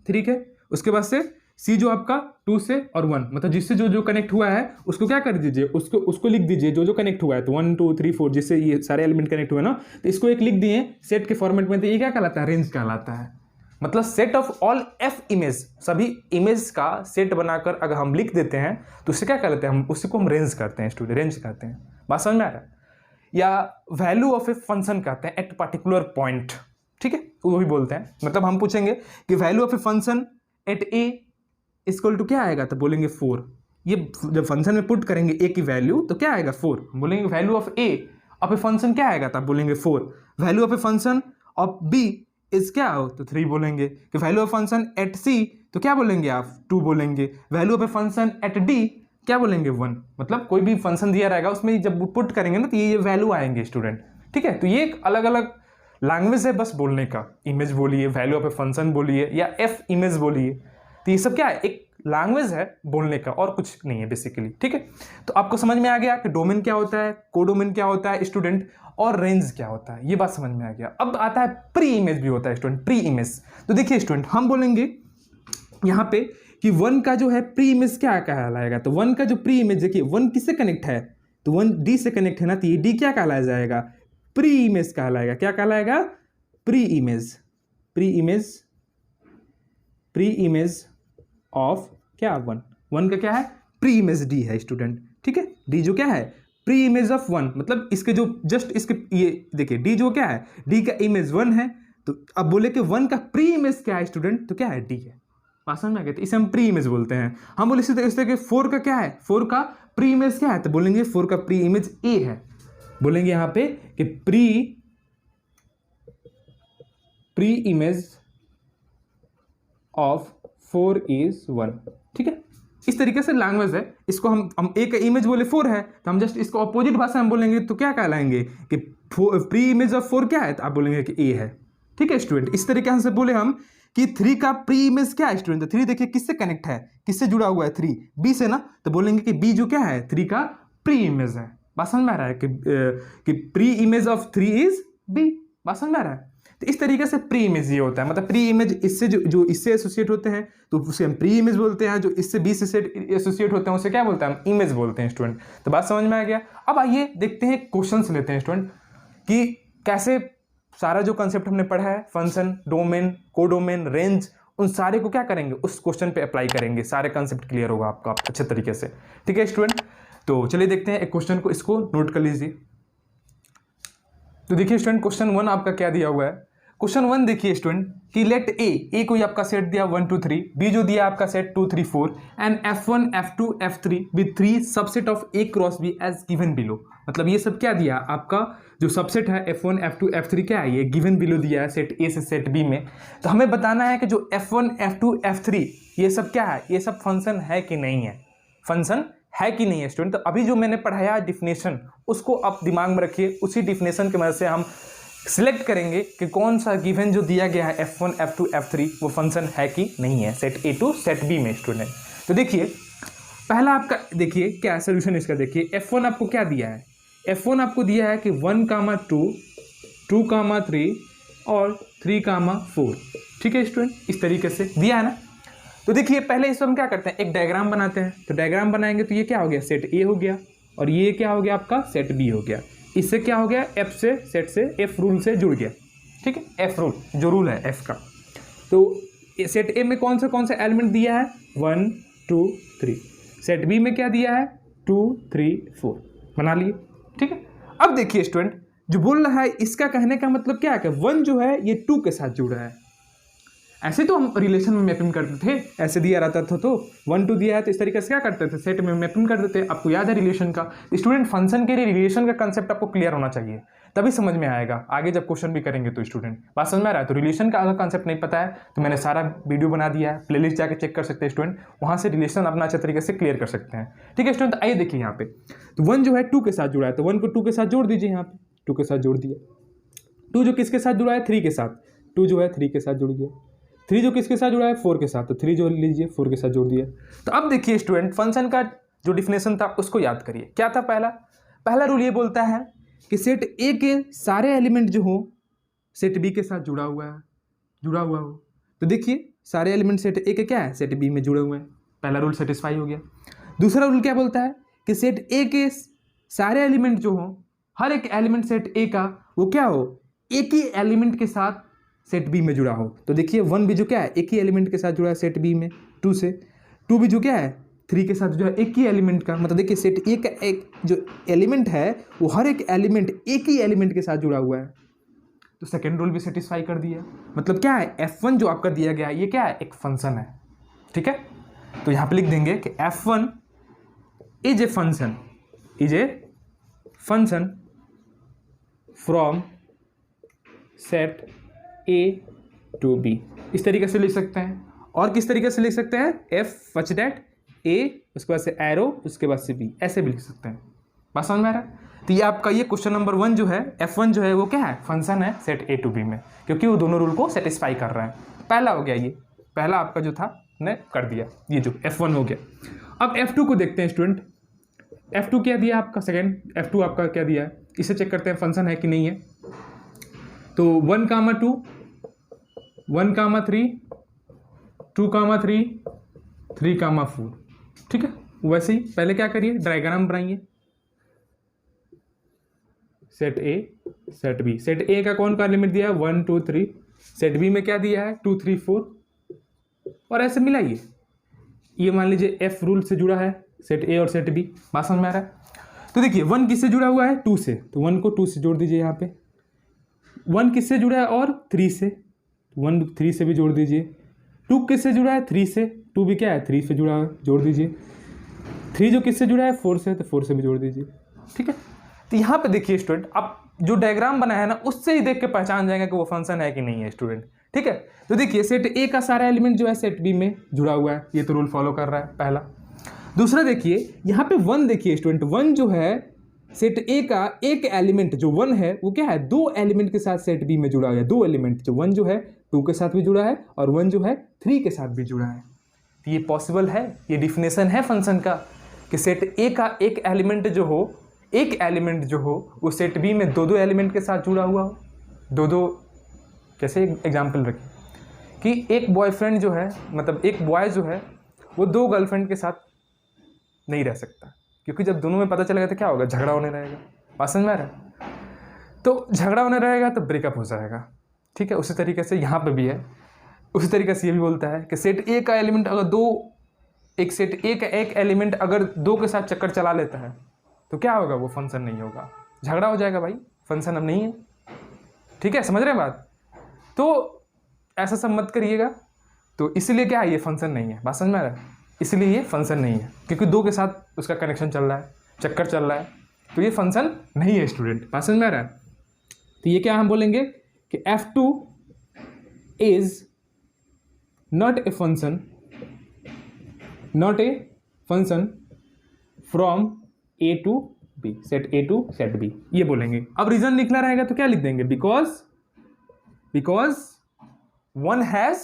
ठीक है। उसके बाद से सी जो आपका 2 से और 1, मतलब जिससे जो कनेक्ट हुआ है उसको क्या कर दीजिए, उसको लिख दीजिए जो कनेक्ट हुआ है। तो 1 2 3 4 जिससे ये सारे एलिमेंट कनेक्ट हुए ना, तो इसको एक लिख दिए सेट के फॉर्मेट में, तो ये क्या कहलाता है, रेंज कहलाता है। मतलब set of all F image, सभी इमेज का सेट बनाकर अगर हम लिख देते हैं तो उससे क्या कहलाते हैं, हम उसी को हम रेंज करते हैं स्टूडेंट, रेंज कहते हैं। बात समझ में आ रहा है। या वैल्यू ऑफ ए फंक्शन कहते हैं एट पर्टिकुलर पॉइंट, ठीक है, वो भी बोलते हैं। मतलब हम पूछेंगे कि value of A function at A equal to क्या आएगा, तो बोलेंगे 4। ये जब फंक्शन में पुट करेंगे ए की वैल्यू तो क्या आएगा 4, बोलेंगे value of A of A function क्या आएगा, तब बोलेंगे 4। Value of A function of B is क्या हो, तो 3 बोलेंगे। कि value of function at C तो क्या बोलेंगे आप, 2 बोलेंगे। Value of A function at D क्या बोलेंगे 1। मतलब कोई भी फंक्शन दिया रहेगा उसमें जब पुट करेंगे ना तो ये वैल्यू आएंगे स्टूडेंट, ठीक है। तो ये एक अलग अलग लैंग्वेज है बस बोलने का, इमेज बोलिए, वैल्यू ऑफ ए फंक्शन बोलिए, या एफ इमेज बोलिए, तो ये सब क्या है, एक लैंग्वेज है बोलने का और कुछ नहीं है बेसिकली, ठीक है। तो आपको समझ में आ गया कि डोमेन क्या होता है, कोडोमेन क्या होता है स्टूडेंट, और रेंज क्या होता है, ये बात समझ में आ गया। अब आता है प्री इमेज भी होता है स्टूडेंट, प्री इमेज। तो देखिए स्टूडेंट हम बोलेंगे यहाँ पे कि 1 का जो है प्री इमेज क्या कहलाएगा, तो 1 का जो प्री इमेज देखिए 1 किससे कनेक्ट है, तो 1 डी से कनेक्ट है ना, तो ये डी क्या कहलाया जाएगा, प्री इमेज कहलाएगा। क्या कहलाएगा, pre image, pre image, pre image of क्या 1 का क्या है, प्री इमेज डी है स्टूडेंट, ठीक है। डी जो क्या है, प्री इमेज ऑफ 1, मतलब इसके जो जस्ट इसके ये देखिए डी जो क्या है, डी का इमेज 1 है, तो अब बोले कि 1 का प्री इमेज क्या है स्टूडेंट, तो क्या है, डी है। समझ में आ गया। तो इसे हम प्री इमेज बोलते हैं। हम बोले इस तरह के 4 का क्या है, 4 का प्री इमेज क्या है, तो बोलेंगे 4 का प्री इमेज ए है। बोलेंगे यहां पे कि प्री इमेज ऑफ 4 इज 1, ठीक है। इस तरीके से लैंग्वेज है। इसको हम ए का इमेज बोले 4 है, तो हम जस्ट इसको अपोजिट भाषा में बोलेंगे तो क्या कहलाएंगे कि प्री इमेज ऑफ 4 क्या है, तो आप बोलेंगे कि ए है, ठीक है स्टूडेंट। इस तरीके से बोले हम कि 3 का प्री इमेज क्या है स्टूडेंट, तो 3 देखिए किससे कनेक्ट है, किससे जुड़ा हुआ है, 3 बी से ना, तो बोलेंगे कि बी जो क्या है 3 का प्री इमेज है। बात समझ में आ रहा है कि pre image of 3 is B. बात समझ में आ रहा है। तो इस तरीके से प्री इमेज ये होता है, मतलब प्री इमेज इससे जो इससे एसोसिएट होते हैं तो उसे हम प्री इमेज बोलते हैं, जो इससे बी से एसोसिएट होते हैं उसे क्या बोलते हैं, हम इमेज बोलते हैं स्टूडेंट। तो बात समझ में आ गया। अब आइए देखते हैं क्वेश्चंस लेते हैं स्टूडेंट कि कैसे सारा जो कंसेप्ट हमने पढ़ा है, फंक्शन, डोमेन, कोडोमेन, रेंज, उन सारे को क्या करेंगे, उस क्वेश्चन पे अप्लाई करेंगे, सारे कंसेप्ट क्लियर होगा आपका अच्छे तरीके से, ठीक है स्टूडेंट। तो चलिए देखते हैं एक क्वेश्चन को, इसको नोट कर लीजिए। तो देखिए स्टूडेंट क्वेश्चन 1 आपका क्या दिया हुआ है। क्वेश्चन 1 देखिए स्टूडेंट कि लेट ए कोई आपका सेट दिया 1 2 3, बी जो दिया आपका set 2 3 4 and F1 F2 F3 with 3 subset of A cross B as given below. मतलब ये सब क्या दिया आपका, जो सबसेट है F1 F2 F3 क्या है, ये गिवन बिलो दिया है सेट A से सेट B में। तो हमें बताना है कि जो F1 F2 F3 ये सब क्या है, ये सब फंक्शन है कि नहीं है, फंक्शन है कि नहीं है स्टूडेंट। तो अभी जो मैंने पढ़ाया डिफिनेशन उसको आप दिमाग में रखिए, उसी डिफिनेशन की मदद से हम सिलेक्ट करेंगे कि कौन सा गिवन जो दिया गया है F1 F2 F3 वो फंक्शन है कि नहीं है set A to set B में स्टूडेंट। तो देखिए पहला आपका देखिए क्या सोल्यूशन इसका, देखिए F1 आपको क्या दिया है, F1 आपको दिया है कि 1, 2, 2, 3 और 3, 4, ठीक है स्टूडेंट, इस तरीके से दिया है ना। तो देखिए पहले इस हम क्या करते हैं, एक डायग्राम बनाते हैं। तो डायग्राम बनाएंगे तो ये क्या हो गया, सेट A हो गया, और ये क्या हो गया आपका सेट B हो गया। इससे क्या हो गया, F से सेट से F रूल से जुड़ गया, ठीक है, F रूल जो रूल है F का। तो सेट A में कौन सा एलिमेंट दिया है, 1 2 3, सेट B में क्या दिया है 2 3 4 बना लिए। ठीक है, अब देखिए स्टूडेंट जो बोल रहा है इसका कहने का मतलब क्या है कि 1 जो है ये 2 के साथ जुड़ा है। ऐसे तो हम रिलेशन में मैपिंग करते थे, ऐसे दिया रहता था तो 1 2 दिया है तो इस तरीके से क्या करते थे, सेट में मैपिंग कर देते। आपको याद है रिलेशन का, स्टूडेंट फंक्शन के लिए रिलेशन का कंसेप्ट आपको क्लियर होना चाहिए, तभी समझ में आएगा आगे जब क्वेश्चन भी करेंगे तो। स्टूडेंट बात समझ में आ रहा है? तो रिलेशन का अगर कंसेप्ट नहीं पता है तो मैंने सारा वीडियो बना दिया है, प्लेलिस्ट जाके चेक कर सकते हैं स्टूडेंट, वहाँ से रिलेशन अपना अच्छे तरीके से क्लियर कर सकते हैं। ठीक है स्टूडेंट, आइए देखिए यहाँ पे तो 1 जो है 2 के साथ जुड़ा है, तो 1 को 2 के साथ जोड़ दीजिए, यहाँ पे 2 के साथ जोड़ दिया। 2 जो किसके साथ जुड़ा है, 3 के साथ, 2 जो है 3 के साथ जुड़ गया। 3 जो किसके साथ जुड़ा है, 4 के साथ, तो 3 जो लीजिए 4 के साथ जोड़ दिया। तो अब देखिए स्टूडेंट फंक्शन का जो डिफिनेशन था उसको याद करिए, क्या था पहला रूल ये बोलता है कि सेट ए के सारे एलिमेंट जो हो सेट बी के साथ जुड़ा हुआ हो। तो देखिए सारे एलिमेंट सेट ए के क्या है, सेट बी में जुड़े हुए हैं, पहला रूल सेटिस्फाई हो गया। दूसरा रूल क्या बोलता है कि सेट ए के सारे एलिमेंट जो हो, हर एक एलिमेंट सेट ए का वो क्या हो, एक ही एलिमेंट के साथ सेट बी में जुड़ा हो। तो देखिए 1 भी जो क्या है एक ही एलिमेंट के साथ जुड़ा है सेट बी में 2 से, 2 भी जो क्या है 3 के साथ जो है एक ही एलिमेंट का, मतलब देखिए सेट ए का एक जो एलिमेंट है वो हर एक एलिमेंट एक ही एलिमेंट के साथ जुड़ा हुआ है। तो सेकेंड रूल भी सेटिस्फाई कर दिया। मतलब क्या है, F1 जो आपका दिया गया है ये क्या है, एक फंक्शन है। ठीक है, तो यहाँ पे लिख देंगे कि F1 is a function from set A to B, इस तरीके से लिख सकते हैं। और किस तरीके से लिख सकते हैं, F such that A, उसके बाद से एरो, उसके बाद से B, ऐसे भी लिख सकते हैं। बात समझ में आ रहा है? तो ये आपका ये क्वेश्चन नंबर 1 जो है F1 जो है वो क्या है, फंक्शन है सेट A to B में, क्योंकि वो दोनों रूल को सेटिस्फाई कर रहा है। पहला हो गया, ये पहला आपका जो था ने कर दिया, ये जो F1 हो गया। अब F2 को देखते हैं स्टूडेंट, F2 क्या दिया आपका, सेकेंड F2 आपका क्या दिया है, इसे चेक करते हैं फंक्शन है कि नहीं है। तो 1, 2 1, 3 2, 3 3, 4। ठीक है, वैसे ही पहले क्या करिए, डायग्राम बनाइए। Set A set B, set A का कौन का एलिमेंट दिया है 1 2 3, सेट बी में क्या दिया है 2 3 4, और ऐसे मिलाइए। ये मान लीजिए एफ रूल से जुड़ा है सेट ए और सेट बी, बात समझ में आ रहा है? तो देखिए 1 किससे जुड़ा हुआ है, 2 से, तो 1 को 2 से जोड़ दीजिए। यहाँ पे 1 किससे जुड़ा है और 3 से, 1 3 से भी जोड़ दीजिए। 2 किससे जुड़ा है, 3 से, 2 भी क्या है 3 से जुड़ा है, जोड़ दीजिए। 3 जो किससे जुड़ा है 4 से, तो 4 से भी जोड़ दीजिए। ठीक है, तो यहाँ पे देखिए स्टूडेंट आप जो डायग्राम बनाया है ना उससे ही देख के पहचान जाएंगे कि वो फंक्शन है कि नहीं है स्टूडेंट। ठीक है, तो देखिए सेट ए का सारा एलिमेंट जो है सेट बी में जुड़ा हुआ है, ये तो रूल फॉलो कर रहा है पहला। दूसरा देखिए यहाँ पे 1 देखिए स्टूडेंट, 1 जो है सेट ए का एक एलिमेंट जो 1 है वो क्या है 2 एलिमेंट के साथ सेट बी में जुड़ा हुआ है। 2 एलिमेंट जो 1 जो है 2 के साथ भी जुड़ा है और 1 जो है 3 के साथ भी जुड़ा है। तो ये पॉसिबल है, ये डिफिनेशन है फंक्शन का कि सेट ए का एक एलिमेंट जो हो वो सेट बी में 2 एलिमेंट के साथ जुड़ा हुआ हो। 2 जैसे एग्जाम्पल रखें कि एक बॉयफ्रेंड जो है, मतलब एक बॉय जो है वो 2 गर्लफ्रेंड के साथ नहीं रह सकता, क्योंकि जब दोनों में पता चलेगा तो क्या होगा, झगड़ा होने रहेगा। बात समझ में आ रहा है? तो झगड़ा होने रहेगा तो ब्रेकअप हो जाएगा। ठीक है, उसी तरीके से यहाँ पे भी है, उसी तरीके से ये भी बोलता है कि सेट ए का एलिमेंट अगर एक सेट ए का एक एलिमेंट अगर 2 के साथ चक्कर चला लेता है तो क्या होगा, वो फंक्शन नहीं होगा, झगड़ा हो जाएगा भाई, फंक्शन अब नहीं है। ठीक है, समझ रहे हैं बात? तो ऐसा सब मत करिएगा। तो इसलिए क्या है, ये फंक्शन नहीं है। बात समझ में आ रहा है? इसलिए ये फंक्शन नहीं है, क्योंकि 2 के साथ उसका कनेक्शन चल रहा है, चक्कर चल रहा है, तो ये फंक्शन नहीं है स्टूडेंट। बात समझ में आ रहा है? तो ये क्या हम बोलेंगे कि F2 is not a function from A to B, set A to set B, ये बोलेंगे। अब रीजन लिखना रहेगा तो क्या लिख देंगे, बिकॉज 1 हैज,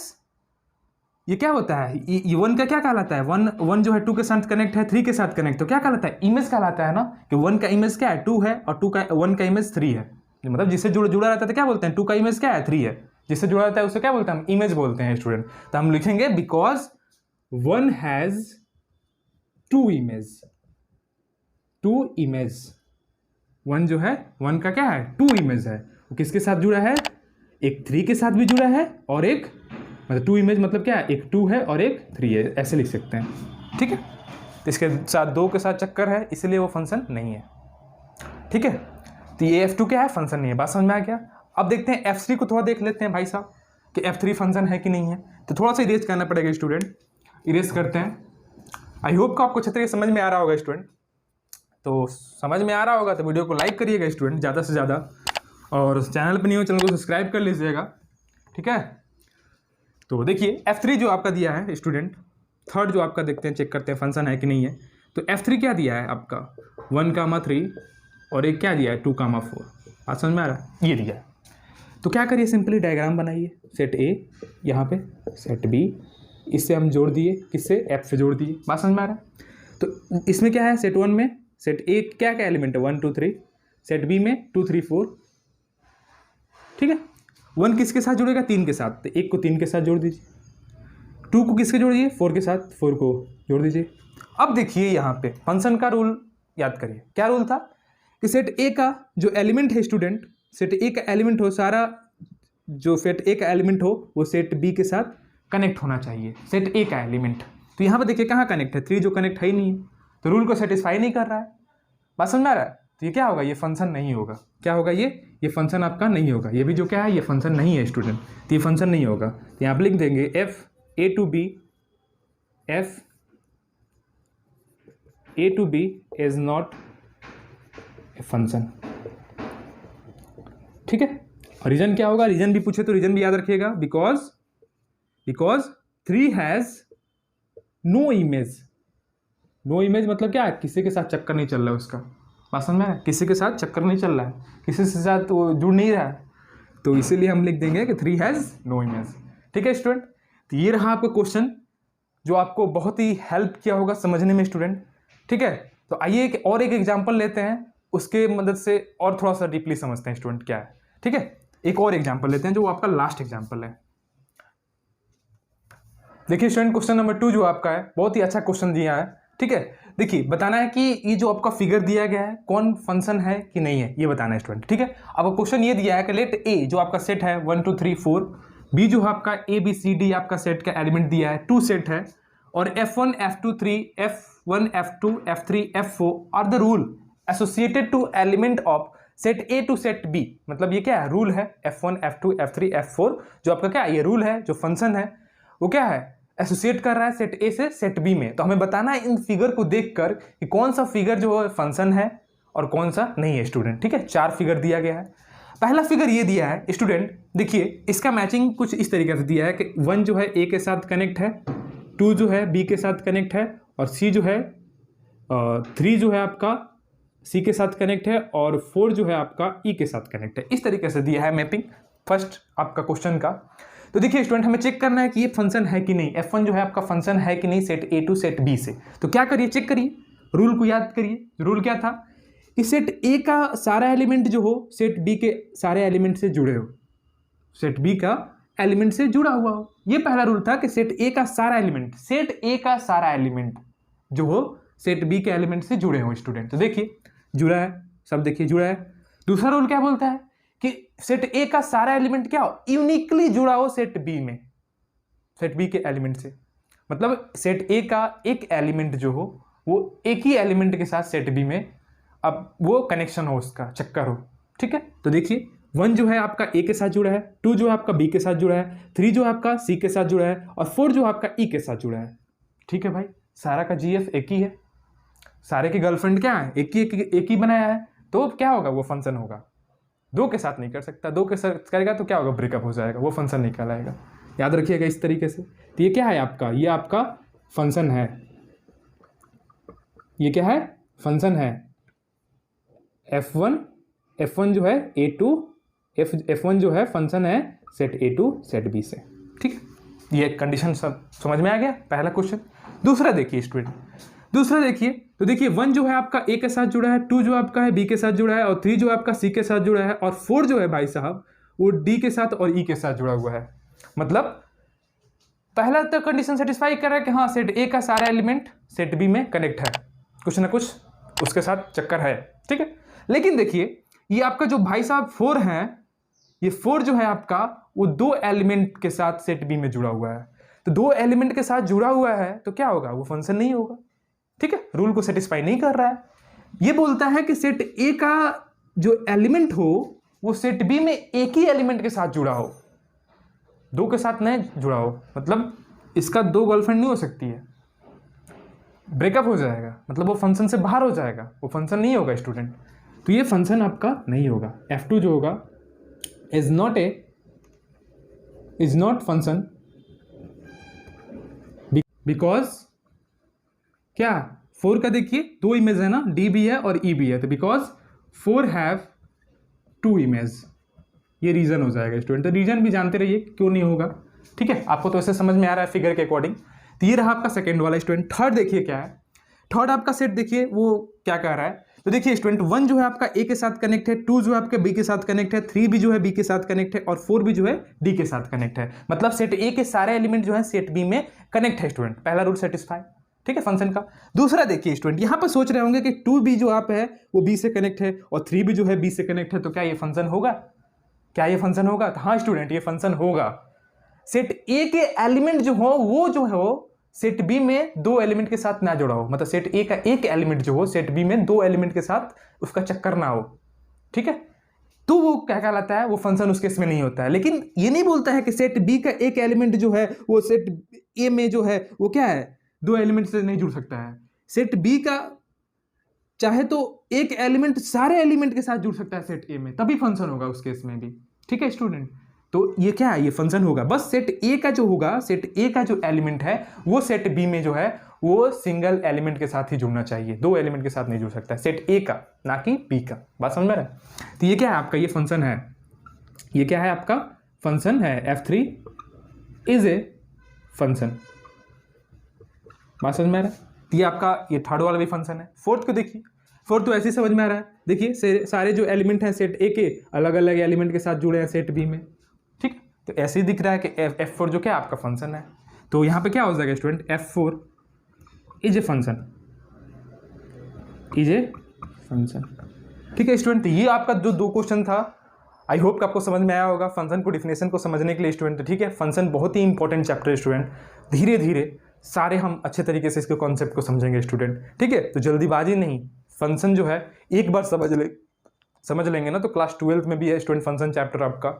ये क्या होता है, ये 1 का क्या कहलाता है, 1 जो है 2 के साथ कनेक्ट है, 3 के साथ कनेक्ट, तो क्या कहलाता है, इमेज कहलाता है ना, कि 1 का इमेज क्या है 2 है और 1 का इमेज 3 है। मतलब जिससे जुड़ा रहता है तो क्या बोलते हैं, 2 का इमेज क्या है 3 है, जिससे जुड़ा रहता है उसे क्या बोलते हैं, हम इमेज बोलते हैं स्टूडेंट। तो हम लिखेंगे बिकॉज 1 हैज 2 इमेज, 1 जो है 1 का क्या है 2 इमेज है, वो किसके साथ जुड़ा है, एक 3 के साथ भी जुड़ा है और एक, मतलब 2 इमेज मतलब क्या है, एक 2 है और एक 3 है, ऐसे लिख सकते हैं। ठीक है, तो इसके साथ 2 के साथ चक्कर है, इसलिए वो फंक्शन नहीं है। ठीक है, तो ये F2 क्या है, फंक्शन नहीं है। बात समझ में आ गया। अब देखते हैं F3 को थोड़ा देख लेते हैं भाई साहब कि F3 फंक्शन है कि नहीं है। तो थोड़ा सा इरेज करना पड़ेगा स्टूडेंट, इरेज करते हैं। आई होप को आपको अच्छे तरीके समझ में आ रहा होगा स्टूडेंट। तो समझ में आ रहा होगा तो वीडियो को लाइक करिएगा स्टूडेंट ज़्यादा से ज़्यादा, और चैनल पर नहीं हो चैनल को सब्सक्राइब कर लीजिएगा। ठीक है, तो देखिए F3 जो आपका दिया है स्टूडेंट, थर्ड जो आपका देखते हैं, चेक करते हैं फंक्शन है कि नहीं है। तो F3 क्या दिया है आपका 1,3 और एक क्या दिया है 2,4। बात समझ में आ रहा है, ये दिया है। तो क्या करिए, सिंपली डायग्राम बनाइए। सेट A यहाँ पे, सेट B, इससे हम जोड़ दिए, किससे, F से जोड़ दिए। बात समझ में आ रहा है। तो इसमें क्या है, सेट 1 में सेट A क्या क्या एलिमेंट है 1 2 3, सेट B में 2 3 4। ठीक है, 1 किसके साथ जुड़ेगा, 3 के साथ, तो 1 को 3 के साथ जोड़ दीजिए। 2 को किसके जोड़िए, 4 के साथ, 4 को जोड़ दीजिए। अब देखिए यहाँ पे फंक्शन का रूल याद करिए। क्या रूल था कि सेट ए का जो एलिमेंट है स्टूडेंट, सेट ए का एलिमेंट हो, सारा जो सेट ए का एलिमेंट हो वो सेट बी के साथ कनेक्ट होना चाहिए, सेट ए का एलिमेंट। तो यहाँ पे देखिए कहाँ कनेक्ट है, 3 जो कनेक्ट है ही नहीं है, तो रूल को सेटिस्फाई नहीं कर रहा है। बात समझ में आ रहा है। तो ये क्या होगा, ये फंक्शन नहीं होगा। क्या होगा, ये फंक्शन आपका नहीं होगा। ये भी जो क्या है, ये फंक्शन नहीं है स्टूडेंट, तो ये फंक्शन नहीं होगा। तो यहाँ पे लिख देंगे F A to B, F A to B is not a function। ठीक है, और रीजन क्या होगा, रीजन भी पूछे तो रीजन भी याद रखिएगा, because 3 has no image. No image मतलब क्या है, किसी के साथ चक्कर नहीं चल रहा है उसका। बात समझ में है, किसी के साथ चक्कर नहीं चल रहा है, किसी के साथ वो जुड़ नहीं रहा है, तो इसीलिए हम लिख देंगे कि 3 हैज नो इमेज। ठीक है स्टूडेंट, तो ये रहा आपका क्वेश्चन जो आपको बहुत ही हेल्प किया होगा समझने में स्टूडेंट। ठीक है, तो आइए एक एग्जाम्पल लेते हैं, उसके मदद से और थोड़ा सा डीपली समझते हैं स्टूडेंट क्या है। ठीक है, एक और एग्जाम्पल लेते हैं जो आपका लास्ट एग्जाम्पल है। देखिए स्टूडेंट, क्वेश्चन नंबर 2 जो आपका है, बहुत ही अच्छा क्वेश्चन दिया है। ठीक है, देखिए बताना है कि ये जो आपका फिगर दिया गया है कौन फंक्शन है कि नहीं है, ये बताना है स्टूडेंट। ठीक है, अब क्वेश्चन ये दिया है कि लेट ए जो आपका सेट है 1 2 3 4, बी जो आपका ABCD आपका सेट का एलिमेंट दिया है 2 सेट है, और F1 F2 3 F1 F2 F3 F4 are the rule associated to element of set A to set B। मतलब ये क्या है, रूल है F1 F2 F3 F4 जो आपका क्या है, ये रूल है, जो फंक्शन है वो क्या है, एसोसिएट कर रहा है सेट A से सेट B में। तो हमें बताना है इन फिगर को देखकर कि कौन सा फिगर जो है फंक्शन है और कौन सा नहीं है स्टूडेंट। ठीक है, 4 फिगर दिया गया है। पहला फिगर ये दिया है स्टूडेंट, देखिए इसका मैचिंग कुछ इस तरीके से दिया है कि 1 जो है A के साथ कनेक्ट है, 2 जो है B के साथ कनेक्ट है, और C जो है 3 जो है आपका C के साथ कनेक्ट है, और 4 जो है आपका E के साथ कनेक्ट है। इस तरीके से दिया है मैपिंग फर्स्ट आपका क्वेश्चन का। तो देखिए स्टूडेंट, हमें चेक करना है कि ये फंक्शन है कि नहीं, F1 जो है आपका फंक्शन है कि नहीं set A to set B से। तो क्या करिए, चेक करिए, रूल को याद करिए। रूल क्या था कि सेट A का सारा एलिमेंट जो हो सेट B के सारे एलिमेंट से जुड़े हो, सेट B का एलिमेंट से जुड़ा हुआ हो। ये पहला रूल था कि सेट A का सारा एलिमेंट, सेट A का सारा एलिमेंट जो हो सेट B के एलिमेंट से जुड़े हो स्टूडेंट। तो देखिए जुड़ा है, सब देखिए जुड़ा है। दूसरा रूल क्या बोलता है कि सेट A का सारा एलिमेंट क्या हो, यूनिकली जुड़ा हो सेट B में, सेट B के एलिमेंट से। मतलब सेट A का एक एलिमेंट जो हो वो एक ही एलिमेंट के साथ सेट B में अब वो कनेक्शन हो, उसका चक्कर हो। ठीक है, तो देखिए 1 जो है आपका A के साथ जुड़ा है, 2 जो है आपका B के साथ जुड़ा है, 3 जो आपका C के साथ जुड़ा है, और 4 जो आपका E के साथ जुड़ा है। ठीक है भाई, सारा का GF एक ही है, सारे की गर्लफ्रेंड क्या है, एक ही बनाया है, तो क्या होगा, वो फंक्शन होगा। 2 के साथ नहीं कर सकता, 2 के साथ करेगा तो क्या होगा, ब्रेकअप हो जाएगा, वो फंक्शन नहीं कहलाएगा। याद रखिएगा इस तरीके से। तो ये क्या है आपका, ये आपका फंक्शन है, ये क्या है, फंक्शन है F1 जो है F1 जो है फंक्शन है set A to set B से। ठीक है, ये कंडीशन सब समझ में आ गया, पहला क्वेश्चन। दूसरा देखिए स्टूडेंट, दूसरा देखिए, तो देखिए 1 जो है आपका A के साथ जुड़ा है, 2 जो आपका है B के साथ जुड़ा है, और 3 जो आपका C के साथ जुड़ा है, और 4 जो है भाई साहब वो D के साथ और E के साथ जुड़ा हुआ है। मतलब पहला तो कंडीशन सेटिस्फाई कर रहा है कि हाँ सेट A का सारा एलिमेंट सेट B में कनेक्ट है, कुछ ना कुछ उसके साथ चक्कर है। ठीक है, लेकिन देखिए ये आपका जो भाई साहब 4 है, ये 4 जो है आपका वो 2 एलिमेंट के साथ सेट B में जुड़ा हुआ है। तो 2 एलिमेंट के साथ जुड़ा हुआ है तो क्या होगा, वो फंक्शन नहीं होगा। ठीक है, रूल को सेटिस्फाई नहीं कर रहा है। ये बोलता है कि सेट ए का जो एलिमेंट हो वो सेट बी में एक ही एलिमेंट के साथ जुड़ा हो, दो के साथ नहीं जुड़ा हो। मतलब इसका दो गर्लफ्रेंड नहीं हो सकती है, ब्रेकअप हो जाएगा, मतलब वो फंक्शन से बाहर हो जाएगा, वो फंक्शन नहीं होगा स्टूडेंट। तो ये फंक्शन आपका नहीं होगा। F2 जो होगा इज नॉट फंक्शन बिकॉज क्या 4 का देखिए दो इमेज है ना, डी भी है और ई भी है, तो बिकॉज 4 हैव 2 इमेज, ये रीजन हो जाएगा स्टूडेंट। तो रीजन भी जानते रहिए क्यों नहीं होगा, ठीक है। आपको तो ऐसे समझ में आ रहा है फिगर के अकॉर्डिंग। तो ये रहा आपका सेकंड वाला स्टूडेंट। थर्ड देखिए क्या है, थर्ड आपका सेट देखिए वो क्या कह रहा है। तो देखिए स्टूडेंट 1 जो है आपका ए के साथ कनेक्ट है, 2 जो है आपके बी के साथ कनेक्ट है, 3 भी जो है बी के साथ कनेक्ट है और 4 भी जो है डी के साथ कनेक्ट है। मतलब सेट ए के सारे एलिमेंट जो है सेट बी में कनेक्ट है स्टूडेंट। पहला रूल सेटिस्फाई, ठीक है, फंक्शन का। दूसरा देखिए स्टूडेंट, यहां पर सोच रहे होंगे कि 2 बी जो आप है वो बी से कनेक्ट है और 3 भी जो है बी से कनेक्ट है, तो क्या ये फंक्शन होगा? क्या ये फंक्शन होगा? तो हाँ स्टूडेंट, ये फंक्शन होगा। सेट ए के एलिमेंट जो हो वो जो है वो सेट बी में दो एलिमेंट के साथ ना जुड़ा हो, मतलब सेट ए का एक एलिमेंट जो हो सेट बी में दो एलिमेंट के साथ उसका चक्कर ना हो, ठीक है, तो वो क्या कहलाता है, वो फंक्शन उस केस में नहीं होता है। लेकिन ये नहीं बोलता है कि सेट बी का एक एलिमेंट जो है वो सेट ए में जो है वो क्या है, दो एलिमेंट से नहीं जुड़ सकता है। सेट बी का चाहे तो एक एलिमेंट सारे एलिमेंट के साथ जुड़ सकता है सेट ए में, तभी फंक्शन होगा उस केस में भी, ठीक है स्टूडेंट। तो ये क्या है, ये फंक्शन होगा। बस सेट ए का जो होगा, सेट ए का जो एलिमेंट है वो सेट बी में जो है वो सिंगल एलिमेंट के साथ ही जुड़ना चाहिए, दो एलिमेंट के साथ नहीं जुड़ सकता है, सेट ए का ना कि बी का। बात समझ में आ रहा है? तो ये क्या है आपका, ये फंक्शन है, ये क्या है आपका फंक्शन है। F3 is a function. बात समझ में आ रहा है? ये आपका ये थर्ड वाला भी फंक्शन है। फोर्थ को देखिए, फोर्थ तो ऐसे ही समझ में आ रहा है। देखिए सारे जो एलिमेंट हैं सेट ए के अलग अलग एलिमेंट के साथ जुड़े हैं सेट बी में, ठीक। तो ऐसे ही दिख रहा है कि F4 जो क्या आपका फंक्शन है। तो यहाँ पे क्या हो जाएगा student, F4 is a function, is a function, ठीक है स्टूडेंट। ये आपका जो दो क्वेश्चन था, आई होप कि आपको समझ में आया होगा फंक्शन को डिफिनेशन को समझने के लिए स्टूडेंट, ठीक है। फंक्शन बहुत ही इंपॉर्टेंट चैप्टर है स्टूडेंट। धीरे धीरे सारे हम अच्छे तरीके से इसके कॉन्सेप्ट को समझेंगे स्टूडेंट, ठीक है। तो जल्दीबाजी नहीं, फंक्शन जो है एक बार समझ लेंगे ना तो क्लास 12th में भी है स्टूडेंट फंक्शन चैप्टर आपका,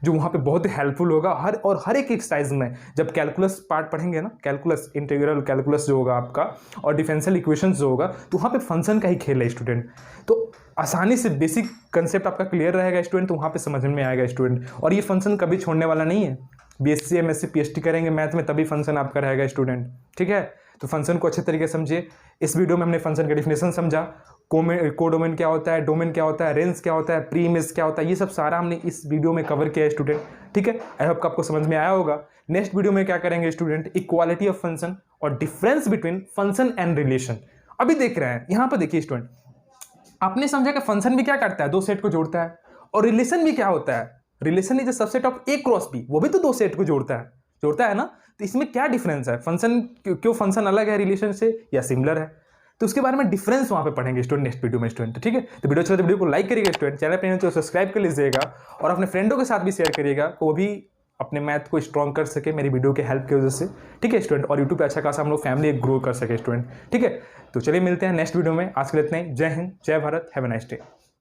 जो वहाँ पे बहुत हेल्पफुल होगा हर एक एक्सरसाइज में। जब कैलकुलस पार्ट पढ़ेंगे ना, कैलकुलस इंटीग्रल कैलकुलस जो होगा आपका और डिफरेंशियल इक्वेशंस जो होगा, तो वहाँ पे फंक्शन का ही खेल है स्टूडेंट। तो आसानी से बेसिक कंसेप्ट आपका क्लियर रहेगा स्टूडेंट, तो वहाँ पे समझ में आएगा स्टूडेंट। और ये फंक्शन कभी छोड़ने वाला नहीं है। BSc MSc PhD करेंगे मैथ में तभी फंक्शन आपका रहेगा स्टूडेंट, ठीक है। तो फंक्शन को अच्छे तरीके से समझिए। इस वीडियो में हमने फंक्शन का डिफिनेशन समझा, कोडोमेन क्या होता है, डोमेन क्या होता है, रेंज क्या होता है, प्री इमेज क्या होता है, ये सब सारा हमने इस वीडियो में कवर किया है स्टूडेंट, ठीक है। आई होप आपको समझ में आया होगा। नेक्स्ट वीडियो में क्या करेंगे स्टूडेंट, इक्वालिटी ऑफ फंक्शन और difference between function and relation. अभी देख रहे हैं यहाँ पर देखिए स्टूडेंट, आपने समझा कि फंक्शन भी क्या करता है, दो सेट को जोड़ता है, और रिलेशन भी क्या होता है, relation is a subset of A cross B, वो भी तो दो सेट को जोड़ता है ना। तो इसमें क्या डिफरेंस है, फंक्शन क्यों फंक्शन अलग है रिलेशन से या सिमिलर है, तो उसके बारे में डिफरेंस वहां पे पढ़ेंगे स्टूडेंट नेक्स्ट वीडियो में स्टूडेंट, ठीक है। तो वीडियो अच्छा तो वीडियो को लाइक करिएगा स्टूडेंट, चैनल पर तो सब्सक्राइब कर लीजिएगा और अपने फ्रेंडों के साथ भी शेयर करिएगा, वो भी अपने मैथ को स्ट्रॉन्ग कर सके मेरी वीडियो के हेल्प की वजह से, ठीक है स्टूडेंट। और यूट्यूब पे अच्छा खासा हम लोग फैमिली ग्रो कर सके स्टूडेंट, ठीक है। तो चलिए मिलते हैं नेक्स्ट वीडियो में, आज के लिए इतना ही। जय हिंद, जय Bharat, have a nice day.